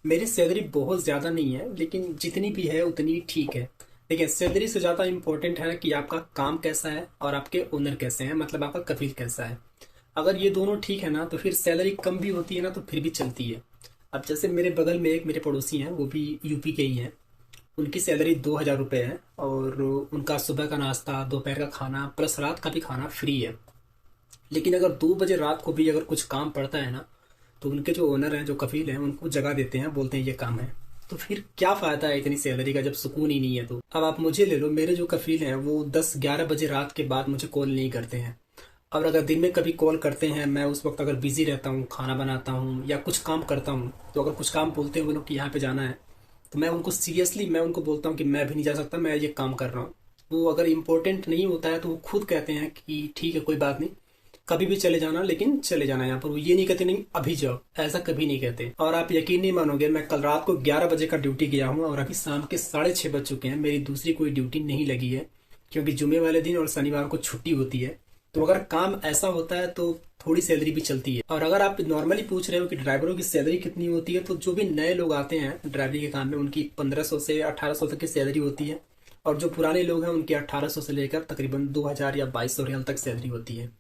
मेरी सैलरी बहुत ज़्यादा नहीं है, लेकिन जितनी भी है उतनी ठीक है। देखिए, सैलरी से ज़्यादा इम्पोर्टेंट है कि आपका काम कैसा है और आपके ओनर कैसे हैं, मतलब आपका कफील कैसा है। अगर ये दोनों ठीक है ना, तो फिर सैलरी कम भी होती है ना तो फिर भी चलती है। अब जैसे मेरे बगल में एक मेरे पड़ोसी हैं, वो भी यूपी के ही हैं। उनकी सैलरी 2,000 रुपये है, और उनका सुबह का नाश्ता, दोपहर का खाना प्लस रात का भी खाना फ्री है। लेकिन अगर 2 बजे रात को भी अगर कुछ काम पड़ता है ना, तो उनके जो ओनर हैं, जो कफील हैं, उनको जगा देते हैं, बोलते हैं ये काम है। तो फिर क्या फ़ायदा है इतनी सैलरी का जब सुकून ही नहीं है। तो अब आप मुझे ले लो, मेरे जो कफील हैं वो 10-11 बजे रात के बाद मुझे कॉल नहीं करते हैं। और अगर दिन में कभी कॉल करते हैं, मैं उस वक्त अगर बिजी रहता हूँ, खाना बनाता हूँ या कुछ काम करता हूँ, तो अगर कुछ काम बोलते हैं वो लोग कि यहाँ पे जाना है, तो मैं उनको सीरियसली मैं उनको बोलता हूँ कि मैं भी नहीं जा सकता, मैं ये काम कर रहा हूँ। वो अगर इम्पोर्टेंट नहीं होता है तो वो खुद कहते हैं कि ठीक है, कोई बात नहीं, कभी भी चले जाना, लेकिन चले जाना यहाँ पर। वो ये नहीं कहते नहीं अभी जाओ, ऐसा कभी नहीं कहते। और आप यकीन नहीं मानोगे, मैं कल रात को 11 बजे का ड्यूटी गया हूँ और अभी शाम के 6:30 बज चुके हैं, मेरी दूसरी कोई ड्यूटी नहीं लगी है, क्योंकि जुमे वाले दिन और शनिवार को छुट्टी होती है। तो अगर काम ऐसा होता है तो थोड़ी सैलरी भी चलती है। और अगर आप नॉर्मली पूछ रहे हो कि ड्राइवरों की सैलरी कितनी होती है, तो जो भी नए लोग आते हैं ड्राइवरी के काम में, उनकी 1500 से 1800 तक की सैलरी होती है। और जो पुराने लोग हैं उनकी 1800 से लेकर तकरीबन 2000 या 2200 रियल तक सैलरी होती है।